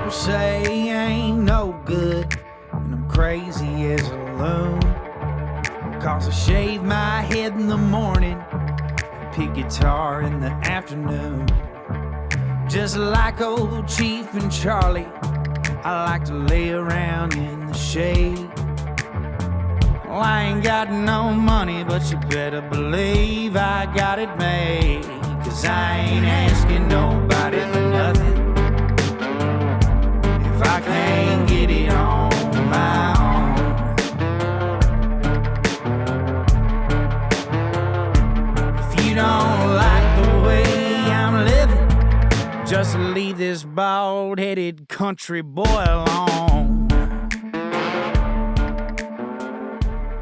People say I ain't no good, and I'm crazy as a loon. Cause I shave my head in the morning, pick guitar in the afternoon. Just like old Chief and Charlie, I like to lay around in the shade. Well, I ain't got no money, but you better believe I got it made. Cause I ain't asking nobody for nothing if I can't get it on my own. If you don't like the way I'm living, just leave this bald-headed country boy alone.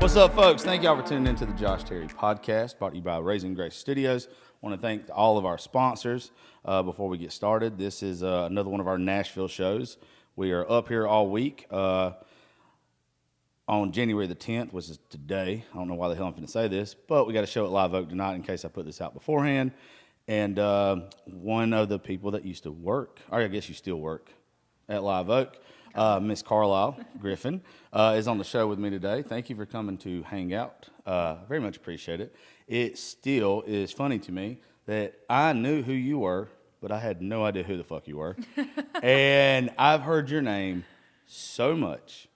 What's up, folks? Thank y'all for tuning into the Josh Terry podcast, brought to you by Raising Grace Studios. I want to thank all of our sponsors before we get started. This is another one of our Nashville shows. We are up here all week on January the 10th, which is today. I don't know why the hell I'm going to say this, but we got a show at Live Oak tonight in case I put this out beforehand. And one of the people that used to work, or I guess you still work, at Live Oak, Miss Carlyle, Griffin, is on the show with me today. Thank you for coming to hang out. Very much appreciate it. It still is funny to me that I knew who you were, but I had no idea who the fuck you were. And I've heard your name so much,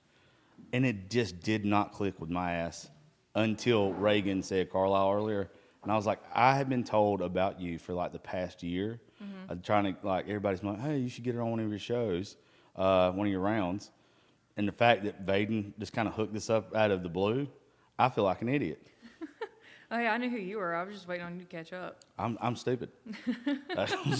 and it just did not click with my ass until Reagan said Carlyle earlier. And I was like, I have been told about you for like the past year. Mm-hmm. I'm trying to, like, everybody's like, hey, you should get her on one of your shows. One of your rounds, and the fact that Vaden just kind of hooked this up out of the blue, I feel like an idiot. Oh yeah, I knew who you were. I was just waiting on you to catch up. I'm stupid.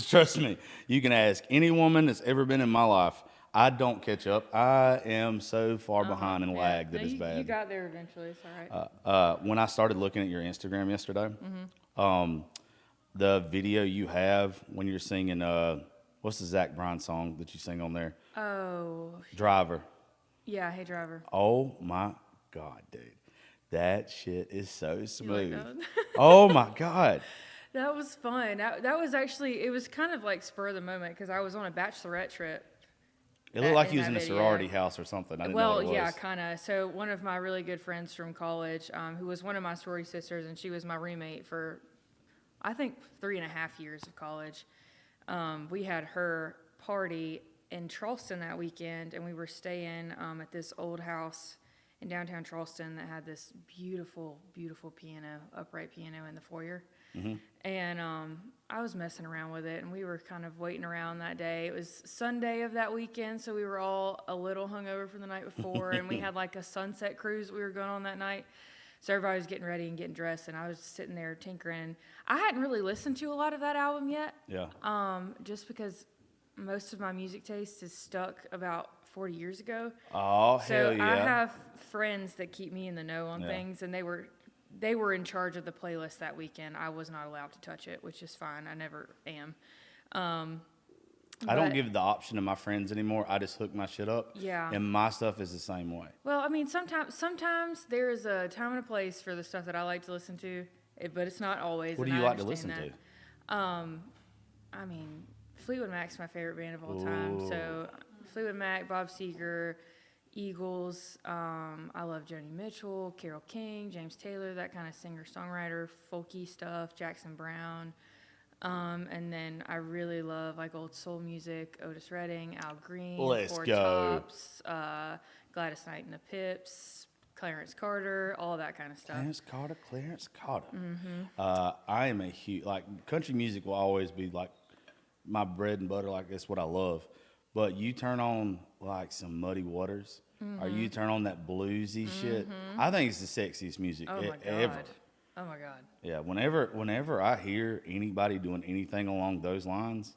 Trust me. You can ask any woman that's ever been in my life. I don't catch up. I am so far behind and lag that it's bad. You got there eventually. It's all right. When I started looking at your Instagram yesterday, the video you have when you're singing, what's the Zach Bryan song that you sing on there? Oh. Driver. Yeah, Hey Driver. Oh my God, dude. That shit is so smooth. Like Oh my God. That was fun. That was actually, it was kind of like spur of the moment because I was on a bachelorette trip. It looked like you was in a sorority house or something. I didn't know what it was. Yeah, kind of. So one of my really good friends from college, who was one of my sorority sisters, and she was my roommate for, I think, 3.5 years of college. We had her party in Charleston that weekend, and we were staying at this old house in downtown Charleston that had this beautiful, beautiful piano, upright piano in the foyer. Mm-hmm. And I was messing around with it, and we were kind of waiting around that day. It was Sunday of that weekend, so we were all a little hungover from the night before, and we had like a sunset cruise that we were going on that night. So everybody was getting ready and getting dressed, and I was sitting there tinkering. I hadn't really listened to a lot of that album yet. Yeah. Just because most of my music taste is stuck about 40 years ago. Oh, so hell yeah. I have friends that keep me in the know on things, and they were in charge of the playlist that weekend. I was not allowed to touch it, which is fine. I never am. I don't give the option to my friends anymore. I just hook my shit up. Yeah. And my stuff is the same way. Well, I mean, sometimes there is a time and a place for the stuff that I like to listen to, but it's not always. What do you like to listen to? I mean, Fleetwood Mac's my favorite band of all time. So Fleetwood Mac, Bob Seger, Eagles. I love Joni Mitchell, Carole King, James Taylor, that kind of singer-songwriter, folky stuff, Jackson Browne. And then I really love like old soul music, Otis Redding, Al Green, Four Tops, Gladys Knight and the Pips, Clarence Carter, all that kind of stuff. Clarence Carter. Mm-hmm. I am a huge, like, country music will always be like my bread and butter, like that's what I love. But you turn on like some Muddy Waters, or you turn on that bluesy shit, I think it's the sexiest music ever. Oh my God. Yeah, whenever I hear anybody doing anything along those lines,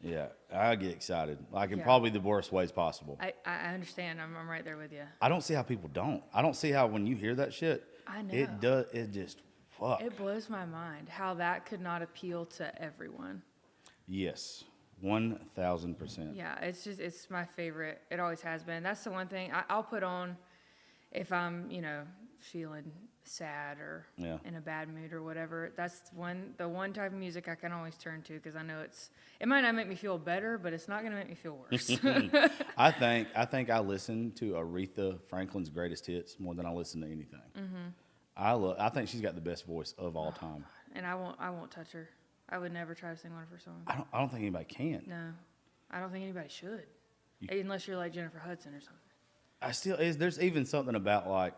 yeah, I get excited. Like in probably the worst ways possible. I understand. I'm right there with you. I don't see how people don't. I don't see how when you hear that shit, I know. It just, fuck. It blows my mind how that could not appeal to everyone. Yes, 1,000%. Yeah, it's my favorite. It always has been. That's the one thing I'll put on if I'm, feeling sad or Yeah. in a bad mood or whatever, that's the one type of music I can always turn to because I know it might not make me feel better, but it's not going to make me feel worse. I think I listen to Aretha Franklin's greatest hits more than I listen to anything. I think she's got the best voice of all time. And I won't touch her. I would never try to sing one of her songs. I don't think anybody can. No, I don't think anybody should, unless you're like Jennifer Hudson or something. There's even something about like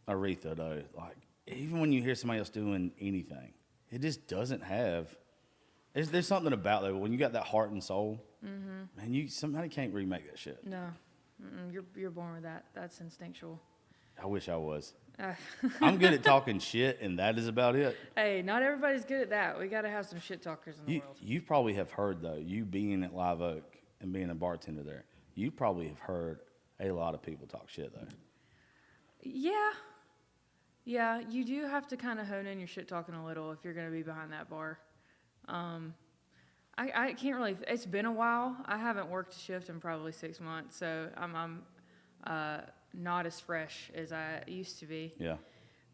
Aretha though, like even when you hear somebody else doing anything, it just doesn't have. There's something about that when you got that heart and soul, man. Somebody can't remake that shit. No, you're born with that. That's instinctual. I wish I was. I'm good at talking shit, and that is about it. Hey, not everybody's good at that. We got to have some shit talkers in the world. You probably have heard though, you being at Live Oak and being a bartender there, you probably have heard a lot of people talk shit though. Yeah, you do have to kind of hone in your shit talking a little if you're going to be behind that bar. I can't really. It's been a while. I haven't worked a shift in probably 6 months, so I'm not as fresh as I used to be. Yeah.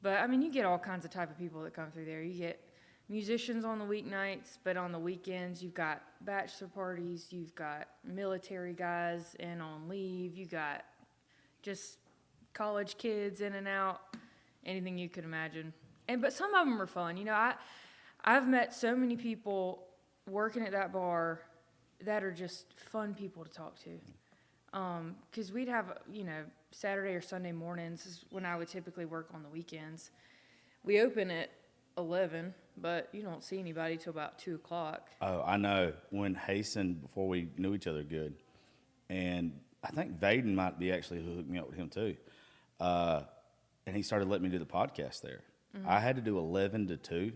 But I mean, you get all kinds of type of people that come through there. You get musicians on the weeknights, but on the weekends you've got bachelor parties, you've got military guys in on leave, you got just college kids in and out, anything you could imagine. But some of them are fun. You know, I've met so many people working at that bar that are just fun people to talk to. Because we'd have, Saturday or Sunday mornings is when I would typically work on the weekends. We open at 11, but you don't see anybody till about 2 o'clock. Oh, I know. When Hasten, before we knew each other good, and I think Vaden might be actually who hooked me up with him too, and he started letting me do the podcast there. I had to do 11 to 2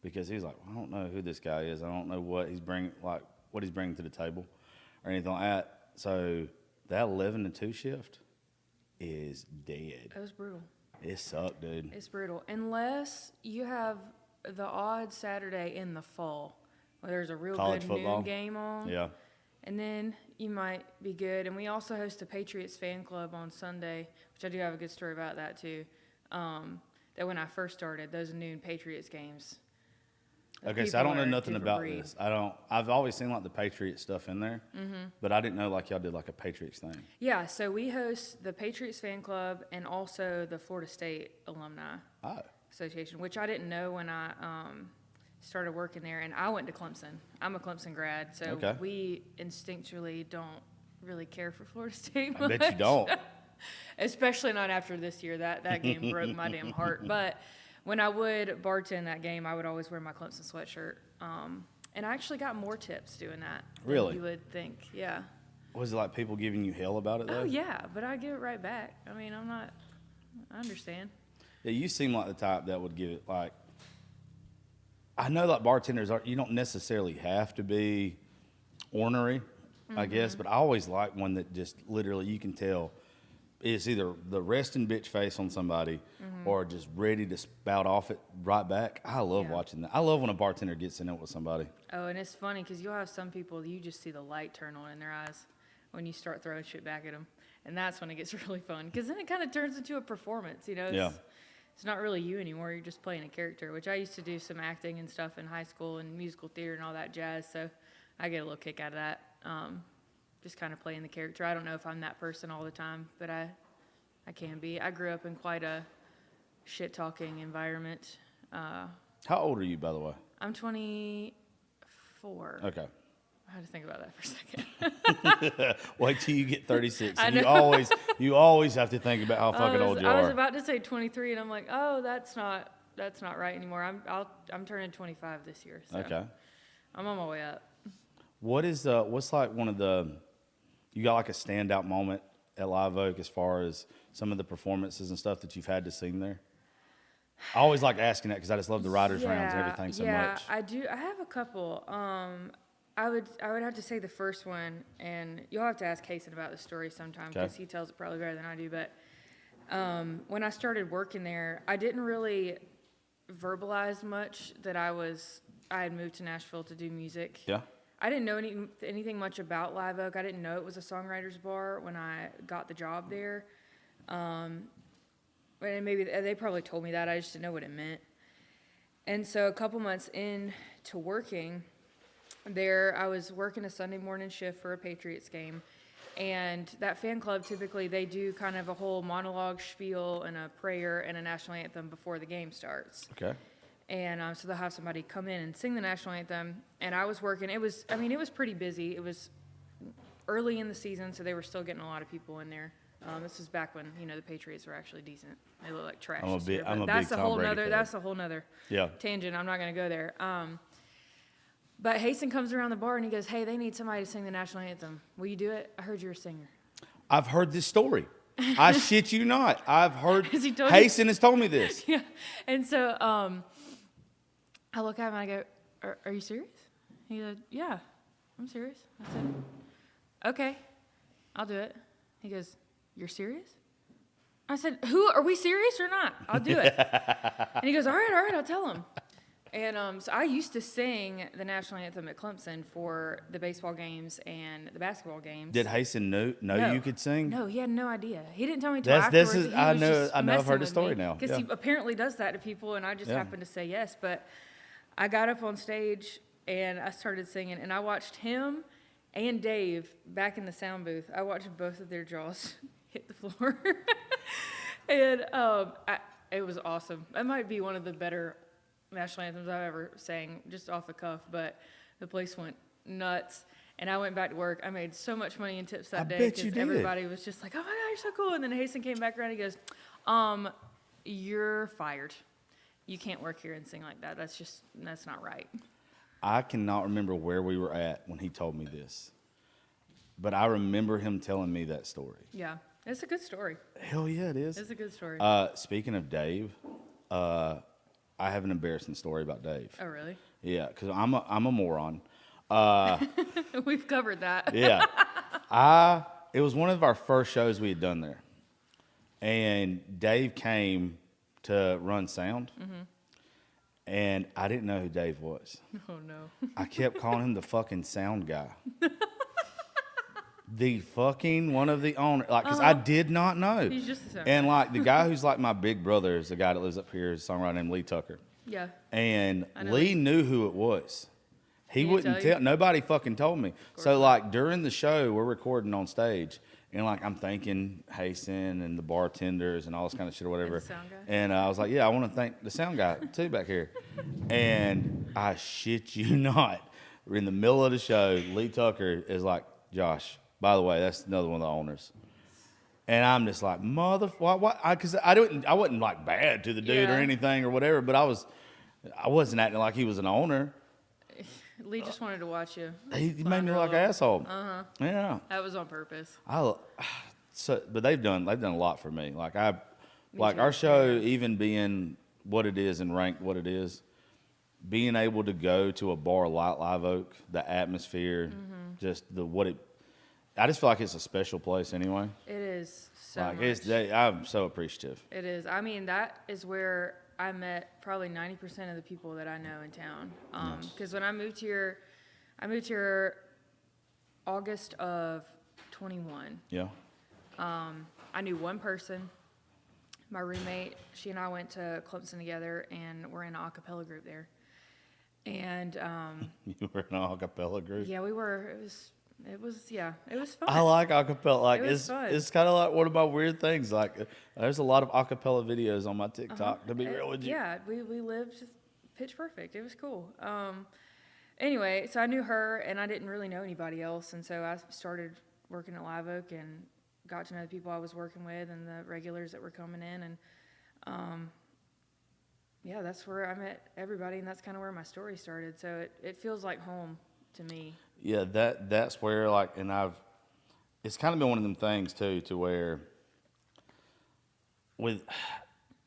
because he was like, I don't know who this guy is. I don't know what he's bringing to the table or anything like that. So that 11 to 2 shift is dead. It was brutal. It sucked, dude. It's brutal. Unless you have the odd Saturday in the fall where there's a real College good football. noon game on. Yeah. And then you might be good. And we also host a Patriots fan club on Sunday, which I do have a good story about that too. That when I first started, those noon Patriots games. Okay, so I don't know nothing about this. I've always seen like the Patriots stuff in there, but I didn't know like y'all did like a Patriots thing. Yeah, so we host the Patriots fan club and also the Florida State Alumni Association, which I didn't know when I started working there. And I went to Clemson. I'm a Clemson grad, so we instinctually don't really care for Florida State much. I bet you don't. Especially not after this year. That game broke my damn heart. But when I would bartend that game, I would always wear my Clemson sweatshirt. And I actually got more tips doing that Really? than you would think. Yeah. Was it like people giving you hell about it though? Oh, yeah, but I give it right back. I mean, I understand. Yeah, you seem like the type that would give it like, I know like bartenders you don't necessarily have to be ornery, I guess, but I always like one that just literally you can tell is either the resting bitch face on somebody or just ready to spout off it right back. I love watching that. I love when a bartender gets in it with somebody. Oh, and it's funny because you'll have some people, you just see the light turn on in their eyes when you start throwing shit back at them. And that's when it gets really fun because then it kind of turns into a performance, It's not really you anymore. You're just playing a character, which I used to do some acting and stuff in high school and musical theater and all that jazz. So I get a little kick out of that. Just kind of playing the character. I don't know if I'm that person all the time, but I can be. I grew up in quite a shit-talking environment. How old are you, by the way? I'm 24. Okay. I had to think about that for a second. Wait till you get 36. I And know. you always have to think about how fucking old you I was are. about to say 23, and I'm like, oh, that's not right anymore. I'm turning 25 this year. So Okay. I'm on my way up. What's like one of the, you got like a standout moment at Live Oak as far as some of the performances and stuff that you've had to sing there? I always like asking that because I just love the writers' rounds and everything so much. Yeah, I do. I have a couple. I would have to say the first one, and you'll have to ask Kason about the story sometime because he tells it probably better than I do. But when I started working there, I didn't really verbalize much that I had moved to Nashville to do music. Yeah. I didn't know anything much about Live Oak. I didn't know it was a songwriter's bar when I got the job there. and maybe they probably told me that. I just didn't know what it meant. And so a couple months into working there, I was working a Sunday morning shift for a Patriots game. And that fan club, typically, they do kind of a whole monologue spiel and a prayer and a national anthem before the game starts. Okay. And so they'll have somebody come in and sing the national anthem. And I was working. It was pretty busy. It was early in the season, so they were still getting a lot of people in there. This was back when, the Patriots were actually decent. They look like trash. I'm a big Tom that's Brady fan. That's a whole nother tangent. I'm not going to go there. But Hasten comes around the bar and he goes, "Hey, they need somebody to sing the national anthem. Will you do it? I heard you're a singer." I've heard this story. I shit you not. I've heard. Has he told Hasten has told me this. Yeah. And so I look at him and I go, "Are you serious?" He said, "Yeah, I'm serious." I said, "Okay, I'll do it." He goes, "You're serious?" I said, "Are we serious or not? I'll do it." And he goes, all right, I'll tell him. And so I used to sing the national anthem at Clemson for the baseball games and the basketball games. Did Hasten know you could sing? No, he had no idea. He didn't tell me until afterwards. I know. I've heard the story now. Because he apparently does that to people, and I just happened to say yes. But I got up on stage and I started singing, and I watched him and Dave back in the sound booth. I watched both of their jaws hit the floor, and it was awesome. That might be one of the better national anthems I've ever sang, just off the cuff, but the place went nuts. And I went back to work. I made so much money in tips that day because everybody was just like, "Oh my God, you're so cool." And then Hasten came back around and he goes, "You're fired. You can't work here and sing like that. That's not right." I cannot remember where we were at when he told me this, but I remember him telling me that story. Yeah, it's a good story. Hell yeah, it is. It's a good story. Speaking of Dave, I have an embarrassing story about Dave. Oh, really? Yeah, because I'm a moron. We've covered that. Yeah. It was one of our first shows we had done there. And Dave came to run sound. Mm-hmm. And I didn't know who Dave was. Oh, no. I kept calling him the fucking sound guy. The fucking one of the owners. Like, because I did not know. He's just the sound And, guy. like, the guy who's like my big brother is the guy that lives up here, is a songwriter named Lee Tucker. Yeah. And Lee knew who it was. He wouldn't tell you? Nobody fucking told me. So, like, during the show, we're recording on stage. And, like, I'm thanking Hasten and the bartenders and all this kind of shit or whatever. And the sound guy? And I was like, yeah, I want to thank the sound guy, too, back here. And I shit you not. We're in the middle of the show. Lee Tucker is like, "Josh, by the way, that's another one of the owners." And I'm just like, what? Because I wasn't, like, bad to the dude or anything or whatever, but I wasn't acting like he was an owner. Lee just wanted to watch you. He made me look like an asshole. Uh-huh. Yeah. That was on purpose. But they've done a lot for me. Like our show, even being what it is and ranked what it is, being able to go to a bar like Live Oak, the atmosphere, just I just feel like it's a special place anyway. It is so Like much. I'm so appreciative. It is. I mean, that is where I met probably 90% of the people that I know in town. Because when I moved here August of 21. Yeah. I knew one person, my roommate. She and I went to Clemson together, and we're in an a cappella group there. And You were in an a cappella group? yeah, we were. It was fun. I like acapella. Like, It was fun. it's kind of like one of my weird things. Like, there's a lot of acapella videos on my TikTok. To be real with you. Yeah, we lived pitch perfect. It was cool. Anyway, so I knew her, and I didn't really know anybody else, and so I started working at Live Oak and got to know the people I was working with and the regulars that were coming in, and yeah, that's where I met everybody, and that's kind of where my story started. So it feels like home to me. Yeah, that's where, like, and it's kind of been one of them things too, to where with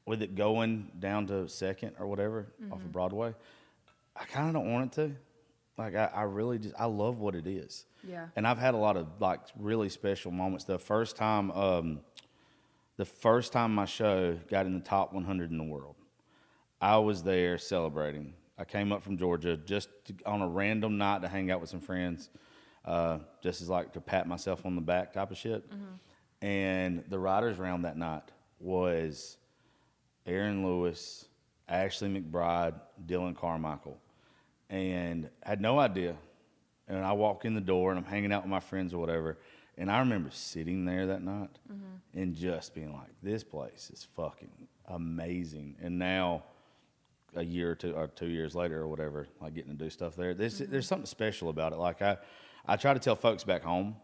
it going down to Second or whatever off of Broadway, I kind of don't want it to. Like, I really just, I love what it is. Yeah. And I've had a lot of, like, really special moments. The first time my show got in the top 100 in the world, I was there celebrating. I came up from Georgia on a random night to hang out with some friends, just as, like, to pat myself on the back type of shit. Mm-hmm. And the writers' round that night was Aaron Lewis, Ashley McBride, Dylan Carmichael, and I had no idea. And I walk in the door, and I'm hanging out with my friends or whatever, and I remember sitting there that night and just being like, this place is fucking amazing. And now, a year or 2 years later or whatever, like getting to do stuff there, there's something special about it. Like I try to tell folks back home,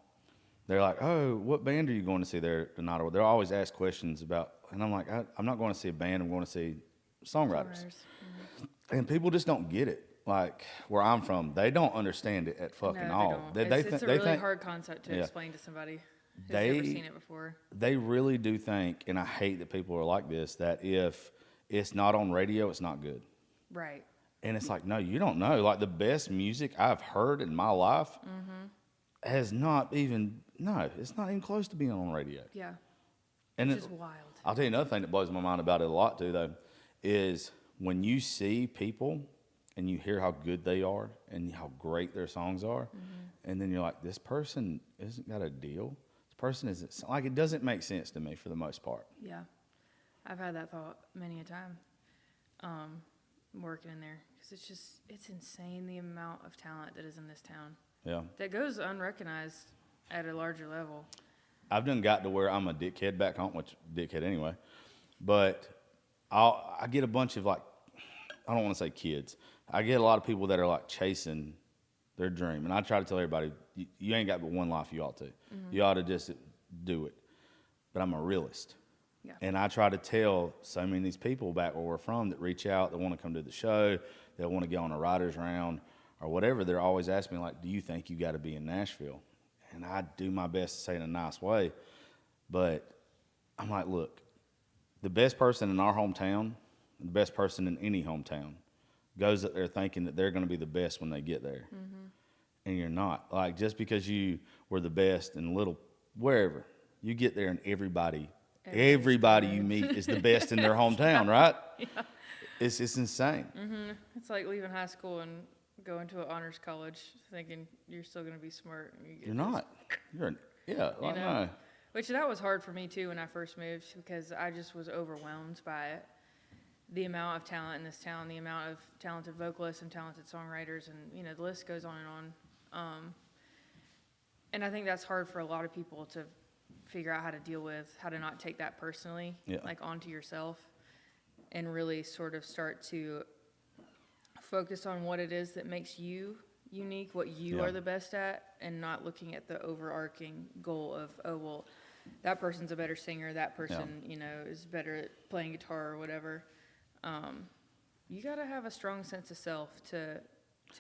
they're like, oh, what band are you going to see there tonight? Or they'll always ask questions about, and I'm like, I'm not going to see a band, I'm going to see songwriters. And people just don't get it. Like where I'm from, they don't understand it at fucking No, all. they don't. It's a really think, hard concept to explain to somebody who's they, never seen it before. They really do think, and I hate that people are like this, that if it's not on radio, it's not good. Right. And it's like, no, you don't know. Like the best music I've heard in my life has not even, no, it's not even close to being on radio. Yeah. And Which is wild. I'll tell you another thing that blows my mind about it a lot too, though, is when you see people and you hear how good they are and how great their songs are, and then you're like, this person isn't got a deal. This person isn't, like, it doesn't make sense to me for the most part. Yeah. I've had that thought many a time working in there. Because it's insane the amount of talent that is in this town. Yeah. That goes unrecognized at a larger level. I've done got to where I'm a dickhead back home, which dickhead anyway, but I get a bunch of, like, I don't want to say kids. I get a lot of people that are like chasing their dream. And I try to tell everybody, you ain't got but one life, you ought to. You ought to just do it. But I'm a realist. Yeah. And I try to tell so many of these people back where we're from that reach out, that want to come to the show, that want to get on a writer's round or whatever, they're always asking me, like, do you think you got to be in Nashville? And I do my best to say it in a nice way. But I'm like, look, the best person in our hometown, the best person in any hometown, goes up there thinking that they're going to be the best when they get there. And you're not. Like, just because you were the best in wherever, you get there and everybody you meet is the best in their hometown, right? Yeah. It's insane. It's like leaving high school and going to an honors college thinking you're still going to be smart. And You're not. No. Which that was hard for me too when I first moved because I just was overwhelmed by it. The amount of talent in this town, the amount of talented vocalists and talented songwriters, and the list goes on and on. And I think that's hard for a lot of people to figure out how to deal with, how to not take that personally, like onto yourself, and really sort of start to focus on what it is that makes you unique, what you are the best at, and not looking at the overarching goal of, oh, well, that person's a better singer, that person, is better at playing guitar or whatever. You got to have a strong sense of self to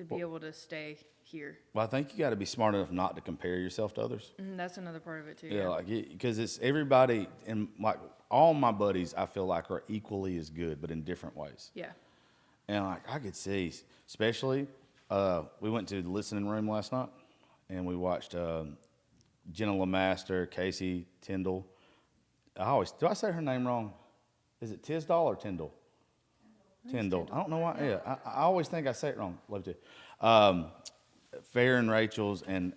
be able to stay here. Well, I think you got to be smart enough not to compare yourself to others. That's another part of it too. Yeah, like because it's everybody, and like all my buddies, I feel like are equally as good, but in different ways. Yeah. And like I could see, especially, we went to the listening room last night, and we watched Jenna LeMaster, Casey Tyndall. Do I say her name wrong? Is it Tisdall or Tyndall? Tyndall. I don't know why. Yeah, I always think I say it wrong. Love to. Farron Rachel's and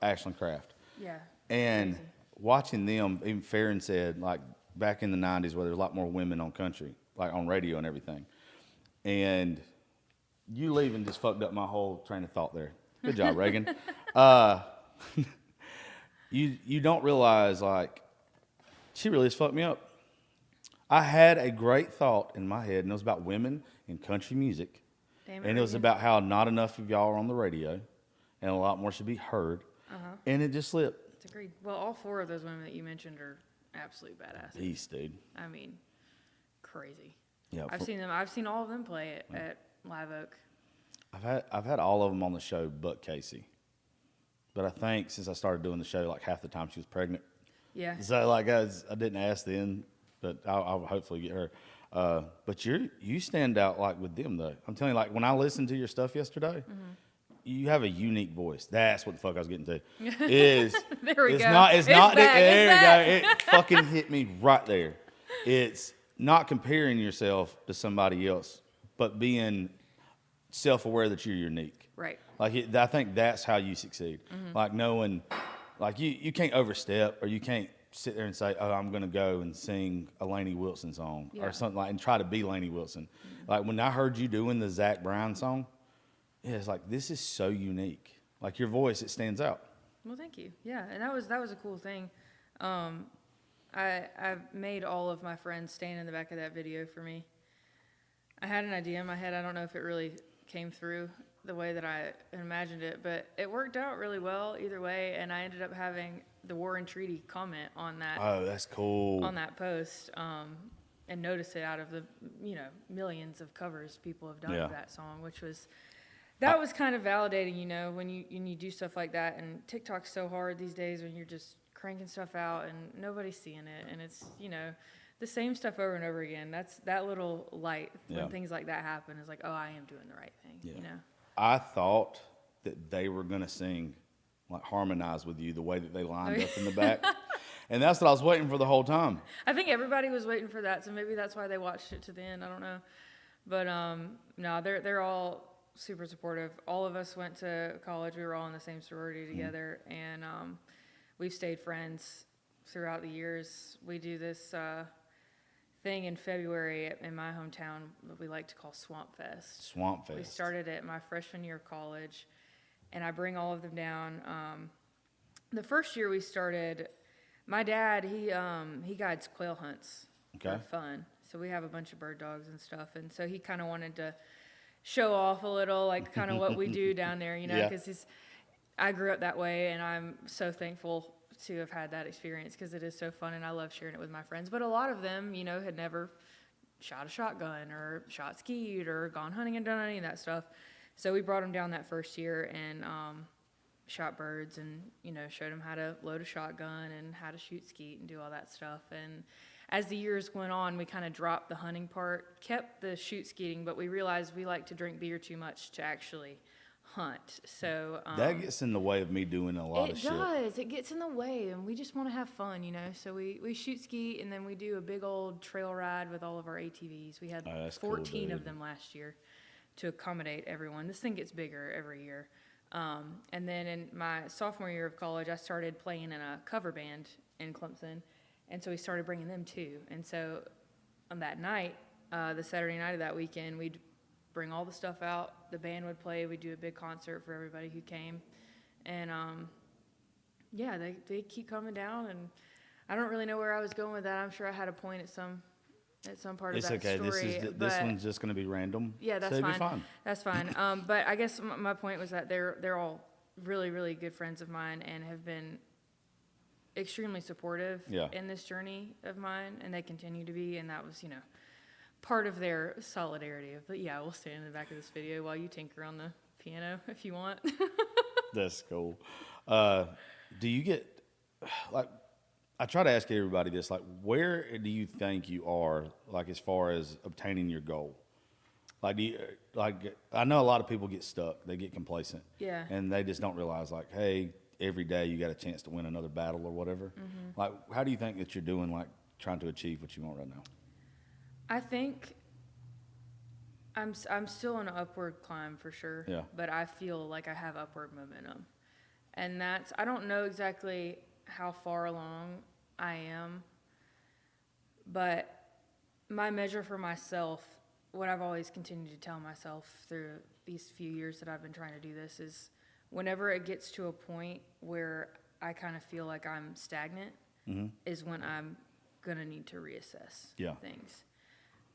Ashland Craft. Yeah. And watching them, even Farron said, like back in the 90s where there was a lot more women on country, like on radio and everything. And you leaving just fucked up my whole train of thought there. Good job, Reagan. You don't realize, like, she really just fucked me up. I had a great thought in my head, and it was about women in country music. And it was about how not enough of y'all are on the radio, and a lot more should be heard. And it just slipped. It's agreed. Well, all four of those women that you mentioned are absolute badasses. Beast, dude. I mean, crazy. Yeah, I've seen them. I've seen all of them play at Live Oak. I've had all of them on the show, but Casey. But I think since I started doing the show, like half the time she was pregnant. Yeah. So like I didn't ask then, but I'll hopefully get her. But you stand out like with them though. I'm telling you, like when I listened to your stuff yesterday, you have a unique voice. That's what the fuck I was getting to. There we go. There we go. It fucking hit me right there. It's not comparing yourself to somebody else, but being self-aware that you're unique. Right. Like I think that's how you succeed. Like knowing, like you can't overstep or you can't sit there and say, "Oh, I'm going to go and sing a Lainey Wilson song or something like, and try to be Lainey Wilson." Like when I heard you doing the Zach Bryan song, yeah, it's like this is so unique. Like your voice, it stands out. Well, thank you. Yeah, and that was a cool thing. I made all of my friends stand in the back of that video for me. I had an idea in my head. I don't know if it really came through the way that I imagined it, but it worked out really well either way. And I ended up having the War and Treaty comment on that. Oh, that's cool. On that post, and notice it out of the millions of covers people have done of that song, which was. That was kind of validating, when you do stuff like that. And TikTok's so hard these days when you're just cranking stuff out and nobody's seeing it. And it's, the same stuff over and over again. That's that little light when things like that happen is like, oh, I am doing the right thing, I thought that they were going to sing, like harmonize with you the way that they lined up in the back. And that's what I was waiting for the whole time. I think everybody was waiting for that. So maybe that's why they watched it to the end. I don't know. But no, they're all super supportive. All of us went to college. We were all in the same sorority together, and we've stayed friends throughout the years. We do this thing in February in my hometown that we like to call Swamp Fest. Swamp Fest. We started it my freshman year of college, and I bring all of them down. The first year we started, my dad, he guides quail hunts for fun. So we have a bunch of bird dogs and stuff, and so he kind of wanted to show off a little, like kind of what we do down there, because I grew up that way, and I'm so thankful to have had that experience because it is so fun, and I love sharing it with my friends. But a lot of them, had never shot a shotgun or shot skeet or gone hunting and done any of that stuff. So we brought them down that first year and shot birds and, showed them how to load a shotgun and how to shoot skeet and do all that stuff. And as the years went on, we kind of dropped the hunting part, kept the shoot skeeting, but we realized we like to drink beer too much to actually hunt. So that gets in the way of me doing a lot of shit. It does. It gets in the way, and we just want to have fun, So we shoot skeet, and then we do a big old trail ride with all of our ATVs. We had 14 of them last year to accommodate everyone. This thing gets bigger every year. And then in my sophomore year of college, I started playing in a cover band in Clemson. And so we started bringing them too. And so on that night, the Saturday night of that weekend, we'd bring all the stuff out. The band would play. We'd do a big concert for everybody who came. And, they keep coming down. And I don't really know where I was going with that. I'm sure I had a point at some part of that story. It's okay. This one's just going to be random. Yeah, that's fine. That's fine. But I guess my point was that they're all really, really good friends of mine and have been extremely supportive in this journey of mine, and they continue to be, and that was, part of their solidarity. But we'll stand in the back of this video while you tinker on the piano if you want. That's cool. Do you get, like, I try to ask everybody this, like, where do you think you are, like, as far as obtaining your goal? Like, I know a lot of people get stuck. They get complacent. Yeah. And they just don't realize, like, hey, every day you got a chance to win another battle or whatever. Mm-hmm. Like, how do you think that you're doing, like, trying to achieve what you want right now? I think I'm still on an upward climb for sure. Yeah. But I feel like I have upward momentum. And I don't know exactly how far along I am, but my measure for myself, what I've always continued to tell myself through these few years that I've been trying to do this is whenever it gets to a point where I kind of feel like I'm stagnant is when I'm going to need to reassess things.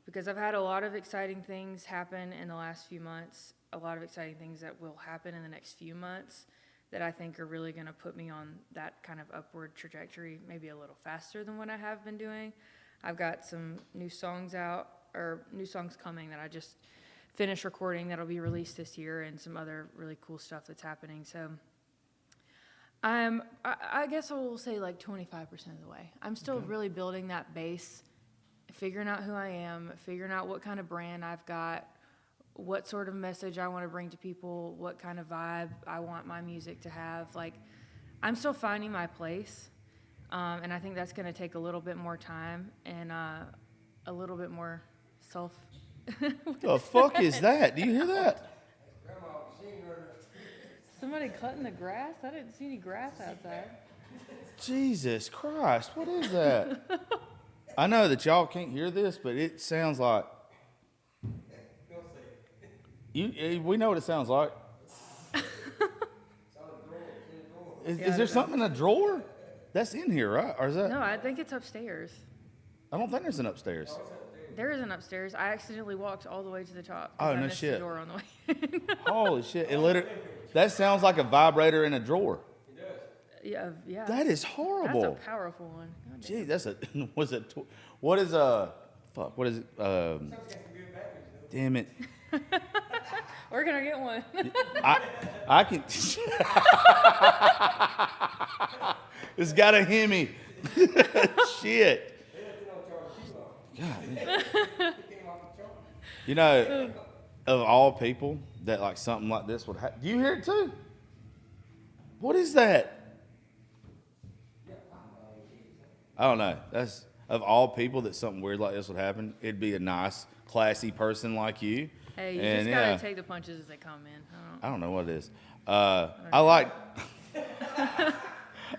Because I've had a lot of exciting things happen in the last few months, a lot of exciting things that will happen in the next few months that I think are really going to put me on that kind of upward trajectory, maybe a little faster than what I have been doing. I've got some new songs out, or new songs coming that I just finished recording that'll be released this year, and some other really cool stuff that's happening. So I guess I will say like 25% of the way. I'm still really building that base, figuring out who I am, figuring out what kind of brand I've got, what sort of message I want to bring to people, what kind of vibe I want my music to have. Like, I'm still finding my place, and I think that's going to take a little bit more time and a little bit more self. The fuck is that? Do you hear that? Somebody cutting the grass? I didn't see any grass outside. Jesus Christ, what is that? I know that y'all can't hear this, but it sounds like. We know what it sounds like. Is there something in a drawer? That's in here, right? Or is that? No, I think it's upstairs. I don't think there's an upstairs. There is an upstairs. I accidentally walked all the way to the top. Oh, I no missed shit. The door on the way. Holy shit! It literally. That sounds like a vibrator in a drawer. Yeah. That is horrible. That's a powerful one. God damn. Gee, that's a. Was it? What is a? Fuck. What is it? Damn it. Where can I get one? I can. It's got a Hemi. Shit. God, man. You know, of all people, that like something like this would happen. Do you hear it too? What is that? I don't know. That's of all people that something weird like this would happen. It'd be a nice, classy person like you. Hey, you And, just gotta yeah. take the punches as they come in. I don't know what it is. I like.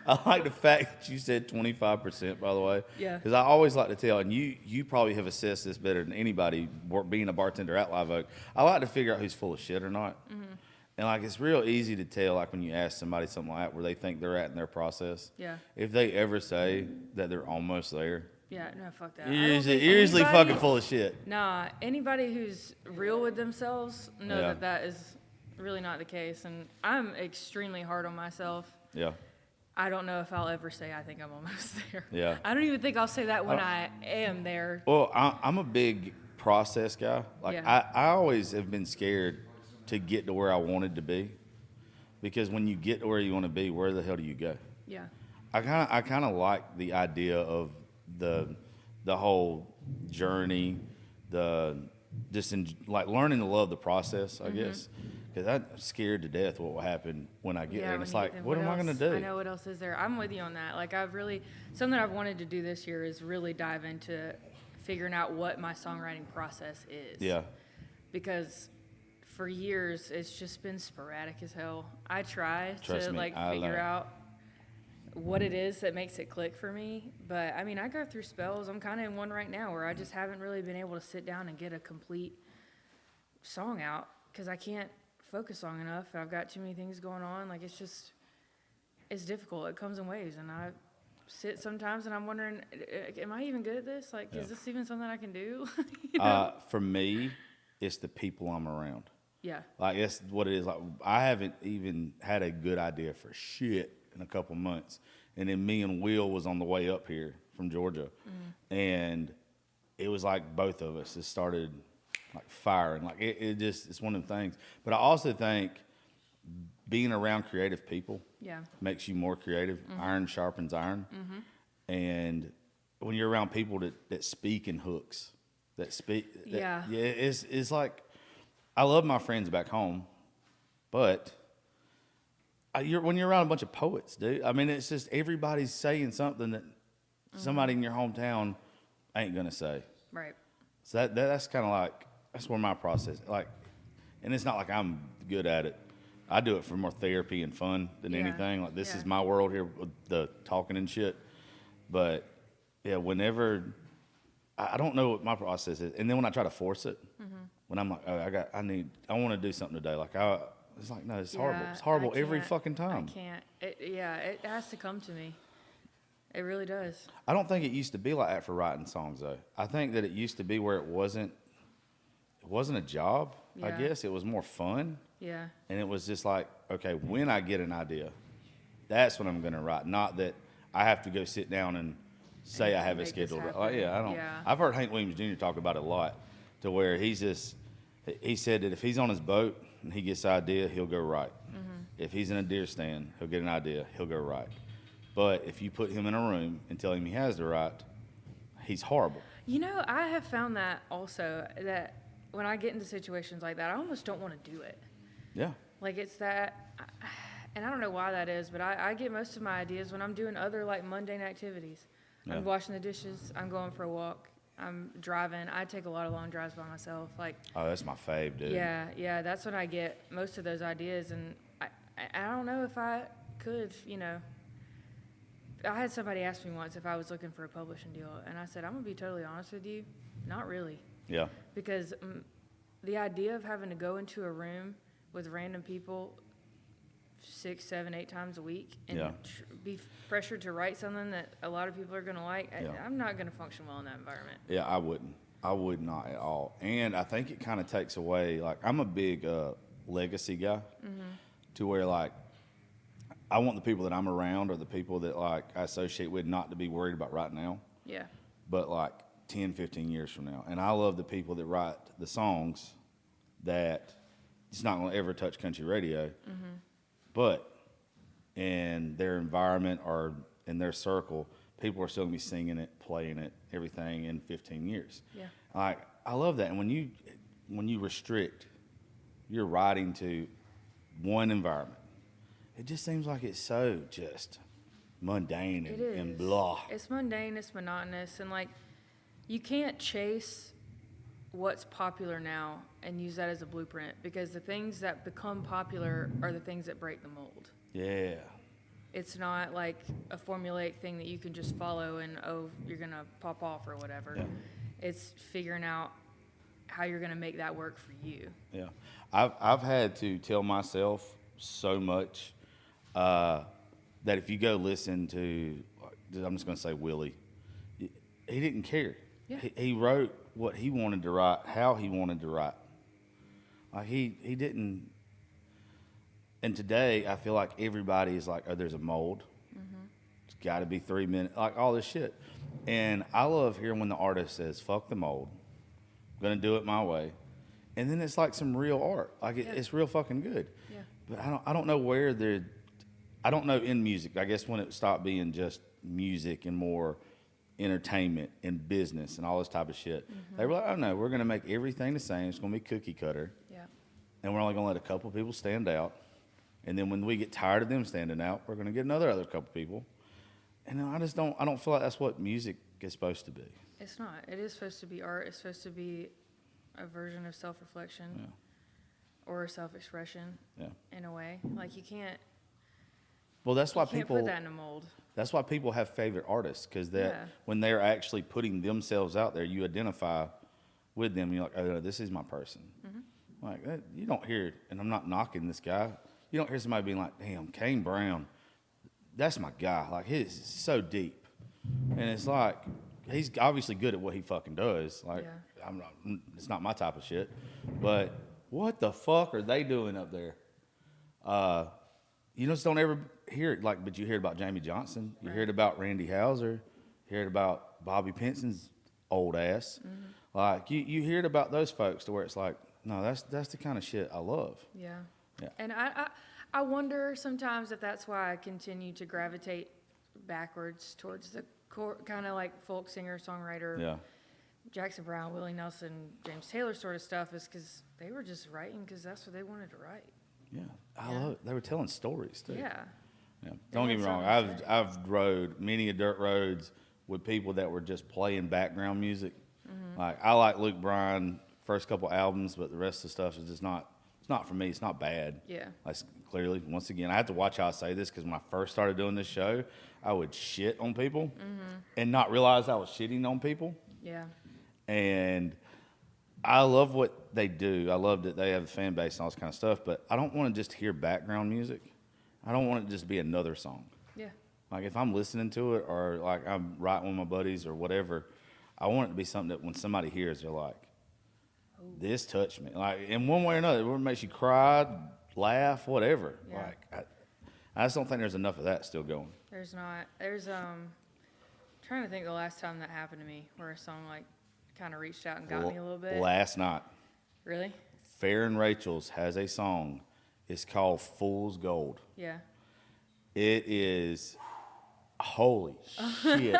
I like the fact that you said 25%, by the way. Yeah. Because I always like to tell, and you probably have assessed this better than anybody being a bartender at Live Oak. I like to figure out who's full of shit or not. Mm-hmm. And like it's real easy to tell, like when you ask somebody something like that, where they think they're at in their process. Yeah. If they ever say that they're almost there, Yeah, no, fuck that. you're usually fucking full of shit. Nah, anybody who's real with themselves know Yeah. that is really not the case. And I'm extremely hard on myself. Yeah. I don't know if I'll ever say I think I'm almost there. Yeah. I don't even think I'll say that when I am there. Well, I'm a big process guy. Like Yeah. I always have been scared to get to where I wanted to be, because when you get to where you want to be, where the hell do you go? Yeah. I kind of like the idea of the whole journey, like learning to love the process, I guess. Because I'm scared to death what will happen when I get there. And when it's you like, get there, what am I going to do? I know what else is there. I'm with you on that. Like something I've wanted to do this year is really dive into figuring out what my songwriting process is. Yeah. Because for years it's just been sporadic as hell. I try Trust to me, like I figure learned. out what it is that makes it click for me. But I mean, I go through spells. I'm kind of in one right now where I just haven't really been able to sit down and get a complete song out because I can't focus long enough. I've got too many things going on. Like it's difficult. It comes in waves, and I sit sometimes and I'm wondering, am I even good at this? Like, is this even something I can do? You know? For me, it's the people I'm around. Yeah. Like that's what it is. Like I haven't even had a good idea for shit in a couple months, and then me and Will was on the way up here from Georgia, and it was like both of us just started like firing. Like it's one of them things. But I also think being around creative people makes you more creative. Iron sharpens iron, and when you're around people that speak in hooks, it's like. I love my friends back home, but when you're around a bunch of poets, dude, I mean, it's just everybody's saying something that somebody in your hometown ain't gonna say. Right. So that's kind of like, that's where my process, like, and it's not like I'm good at it. I do it for more therapy and fun than anything. Like this is my world here with the talking and shit. But yeah, whenever, I don't know what my process is. And then when I try to force it, when I'm like, oh, I want to do something today. Like it's like, no, it's horrible. It's horrible every fucking time. I can't. It has to come to me. It really does. I don't think it used to be like that for writing songs though. I think that it used to be where it wasn't a job. I guess it was more fun. Yeah. And it was just like, okay, when I get an idea, that's when I'm going to write. Not that I have to go sit down and say I have it scheduled. Like, I don't. Yeah. I've heard Hank Williams Jr. talk about it a lot, to where he said that if he's on his boat and he gets an idea, he'll go write. If he's in a deer stand, he'll get an idea, he'll go write. But if you put him in a room and tell him he has to write, he's horrible. You know, I have found that also, that when I get into situations like that, I almost don't want to do it. Yeah. Like it's that, and I don't know why that is, but I get most of my ideas when I'm doing other like mundane activities. Yeah. I'm washing the dishes, I'm going for a walk, I'm driving. I take a lot of long drives by myself. Like, Oh, that's my fave, dude. yeah, that's when I get most of those ideas, and I don't know if I could, I had somebody ask me once if I was looking for a publishing deal, and I said, I'm going to be totally honest with you, not really. Yeah. Because the idea of having to go into a room with random people 6, 7, 8 times a week and be pressured to write something that a lot of people are going to like, I'm not going to function well in that environment. Yeah, I wouldn't. I would not at all. And I think it kind of takes away, like, I'm a big legacy guy to where, like, I want the people that I'm around or the people that, like, I associate with not to be worried about right now. Yeah. But, like, 10, 15 years from now. And I love the people that write the songs that it's not going to ever touch country radio. But in their environment or in their circle, people are still going to be singing it, playing it, everything in 15 years. Yeah. Like, I love that. And when you restrict your writing to one environment, it just seems like it's so just mundane and blah. It's mundane, it's monotonous, and like you can't chase what's popular now and use that as a blueprint because the things that become popular are the things that break the mold. Yeah. It's not like a formulaic thing that you can just follow and, oh, you're going to pop off or whatever. Yeah. It's figuring out how you're going to make that work for you. Yeah. I've had to tell myself so much that if you go listen to, I'm just going to say Willie, he didn't care. Yeah. He wrote what he wanted to write, how he wanted to write. Like he didn't. And today, I feel like everybody is like, oh, there's a mold. It's got to be 3 minutes, like all this shit. And I love hearing when the artist says, fuck the mold. I'm going to do it my way. And then it's like some real art. Like it's real fucking good. Yeah. But I don't know where I don't know in music. I guess when it stopped being just music and more entertainment and business and all this type of shit. They were like, oh no, we're going to make everything the same. It's going to be cookie cutter. Yeah. And we're only going to let a couple people stand out. And then when we get tired of them standing out, we're going to get another couple people. And I don't feel like that's what music is supposed to be. It's not. It is supposed to be art. It's supposed to be a version of self-reflection or self-expression in a way. Like you can't. Well, that's why can't people put that in a mold. That's why people have favorite artists because when they're actually putting themselves out there, you identify with them. You're like, oh, no, this is my person. Like you don't hear, and I'm not knocking this guy. You don't hear somebody being like, damn, Kane Brown, that's my guy. Like he's so deep, and it's like he's obviously good at what he fucking does. Like it's not my type of shit, but what the fuck are they doing up there? You just don't ever hear it. Like, but you hear about Jamie Johnson, you hear it about Randy Houser, you hear it about Bobby Pinson's old ass. Like you hear it about those folks to where it's like, no, that's the kind of shit I love. Yeah. Yeah. And I wonder sometimes if that's why I continue to gravitate backwards towards the kind of like folk singer, songwriter, Jackson Browne, Willie Nelson, James Taylor sort of stuff is because they were just writing because that's what they wanted to write. Yeah, I love it. They were telling stories too. Yeah. Yeah. Don't get me wrong. I've rode many dirt roads with people that were just playing background music. Like I like Luke Bryan first couple albums, but the rest of the stuff is just not. It's not for me. It's not bad. Yeah. Like clearly, once again, I have to watch how I say this because when I first started doing this show, I would shit on people and not realize I was shitting on people. Yeah. And I love what they do. I love that they have a fan base and all this kind of stuff, but I don't want to just hear background music. I don't want it to just be another song. Yeah. Like if I'm listening to it or like I'm writing with my buddies or whatever, I want it to be something that when somebody hears, they're like, this touched me. Like in one way or another, it makes you cry, laugh, whatever. Yeah. Like I just don't think there's enough of that still going. There's not. There's trying to think the last time that happened to me where a song like kind of reached out and got me a little bit. Last night. Really? Fair and Rachel's has a song. It's called Fool's Gold. Yeah. It is holy shit.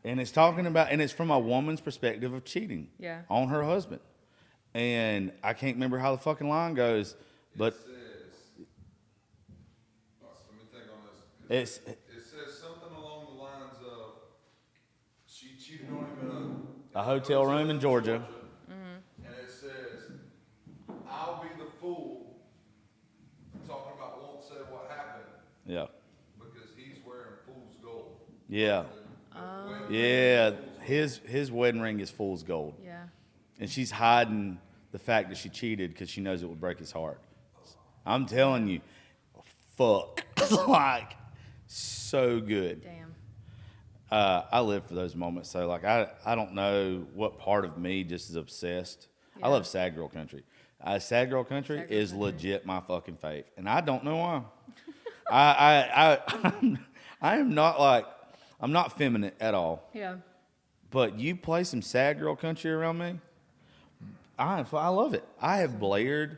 And it's talking about, and it's from a woman's perspective of cheating on her husband. And I can't remember how the fucking line goes, but it says, let me think on this. It says something along the lines of she cheated on him in a hotel room in Georgia. And it says, I'll be the fool, talking about won't say what happened. Yeah. Because he's wearing fool's gold. Yeah. Yeah. His wedding ring is fool's gold. Yeah. And she's hiding the fact that she cheated because she knows it would break his heart. I'm telling you, fuck. Like, so good. Damn. I live for those moments. So, like, I don't know what part of me just is obsessed. I Yeah. love sad girl country. Sad girl country Sad girl is country. legit my fucking fave. And I don't know why. I am not like, I'm not feminine at all. Yeah. But you play some sad girl country around me, I love it. I have blared,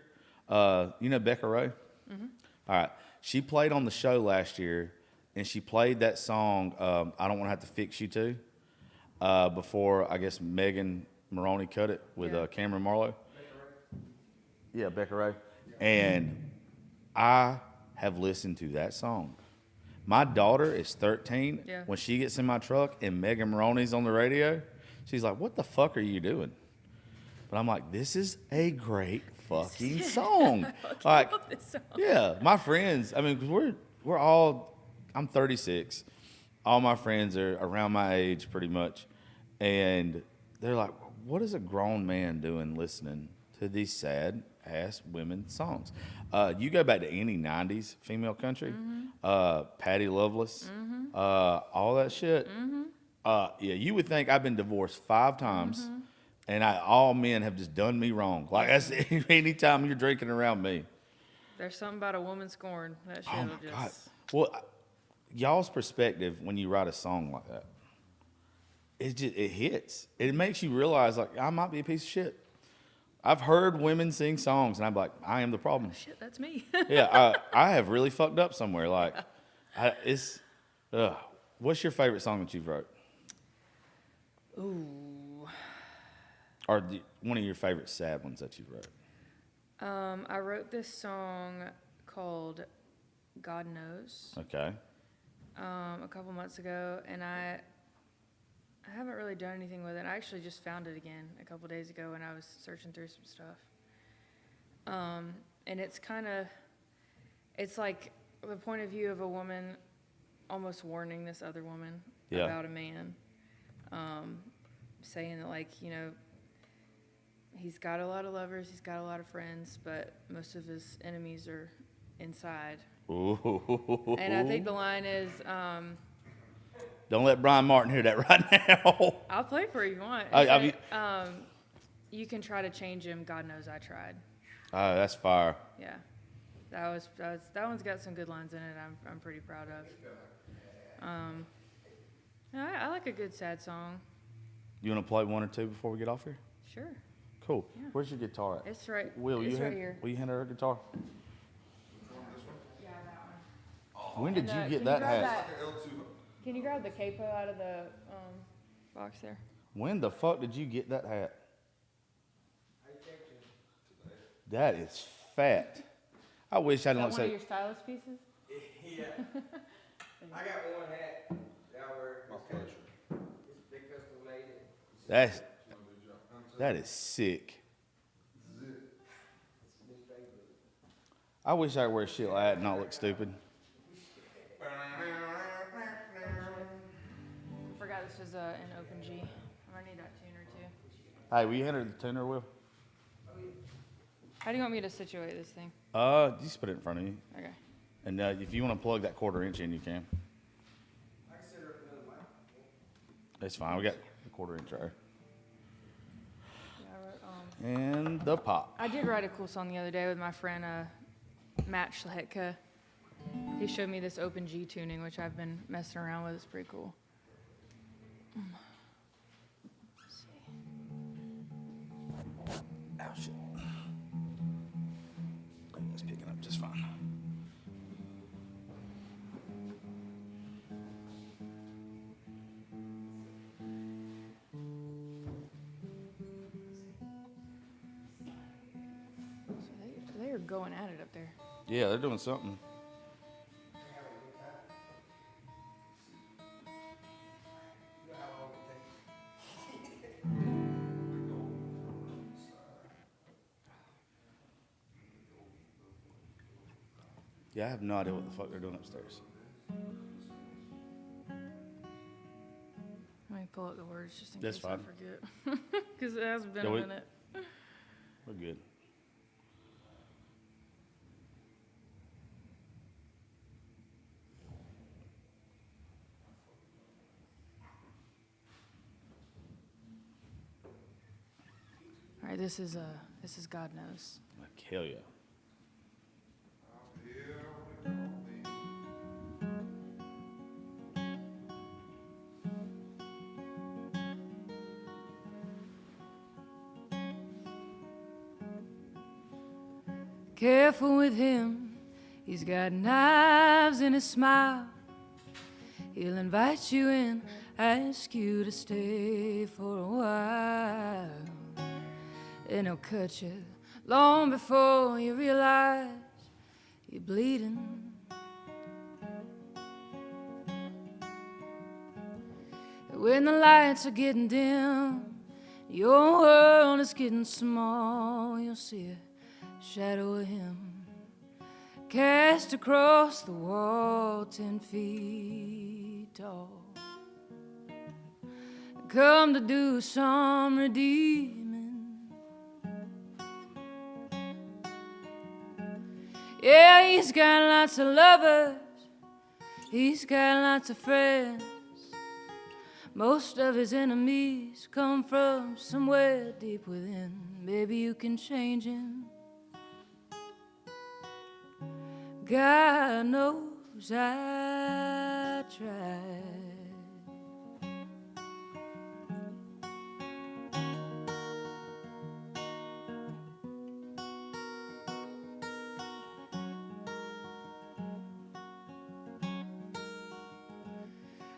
you know Becca Rowe? Mm-hmm. All right. She played on the show last year, and she played that song, I Don't Want to Have to Fix You Too, before, I guess, Megan Maroney cut it with Yeah. Cameron Marlowe. Yeah, Becca Rowe. And I have listened to that song. My daughter is 13. Yeah. When she gets in my truck and Megan Maroney's on the radio, she's like, what the fuck are you doing? But I'm like, this is a great fucking song. I love this song. Yeah, my friends, I mean, 'cause we're all, I'm 36. All my friends are around my age pretty much. And they're like, what is a grown man doing listening to these sad ass women songs? You go back to any 90s female country, Patti Loveless, all that shit. Yeah, you would think I've been divorced 5 times, and all men have just done me wrong. Like, that's anytime you're drinking around me. There's something about a woman scorned. That shit Oh will my just. God. Well, y'all's perspective when you write a song like that, it hits. It makes you realize, like, I might be a piece of shit. I've heard women sing songs, and I'm like, I am the problem. Shit, that's me. Yeah, I have really fucked up somewhere. Like, what's your favorite song that you've wrote? Ooh. Or one of your favorite sad ones that you've wrote? I wrote this song called God Knows Okay. a couple months ago, and I haven't really done anything with it. I actually just found it again a couple days ago when I was searching through some stuff. And it's like the point of view of a woman almost warning this other woman Yeah. about a man, saying that, like, you know, he's got a lot of lovers, he's got a lot of friends, but most of his enemies are inside. Ooh. And I think the line is, Don't let Brian Martin hear that right now. I'll play for you if you want. You can try to change him, God knows I tried. Oh, that's fire. Yeah. That one's got some good lines in it I'm pretty proud of. I like a good sad song. You want to play one or two before we get off here? Sure. Cool. Yeah. Where's your guitar at? It's right. Will, it's you right hand, here. will you hand her a guitar? Yeah, that one. When did And, you get can that grab hat? Can you grab the capo out of the box there? When the fuck did you get that hat? That is fat. I wish I Is didn't that look one of so. your stylist pieces? Yeah. I got one hat. Y'all wear My pleasure. it's big custom made. That is sick. It's his favorite. I wish I could wear shit like that and not look stupid. I forgot this was an open G. I need that tuner too. Hey, will you hand her the tuner, Will? How do you want me to situate this thing? Just put it in front of you. Okay. And if you want to plug that 1/4 inch in, you can. I can set her up another mic. That's fine. We got the 1/4 inch right here. Yeah, I wrote, And the pop. I did write a cool song the other day with my friend Matt Schletka. He showed me this open G tuning, which I've been messing around with. It's pretty cool. Let's see. Oh, shit. It's picking up just fine. So they are going at it up there. Yeah, they're doing something. Yeah, I have no idea what the fuck they're doing upstairs. me pull up the words just in That's case fine. I forget. Because it hasn't been Yeah, a minute. We're good. All right, this is God Knows. Like, hell yeah. Careful with him, he's got knives in his smile. He'll invite you in, ask you to stay for a while. And he'll cut you long before you realize you're bleeding. When the lights are getting dim, your world is getting small, you'll see a shadow of him cast across the wall 10 feet tall. Come to do some redeeming. Yeah, he's got lots of lovers, he's got lots of friends. Most of his enemies come from somewhere deep within. Maybe you can change him. God knows I tried.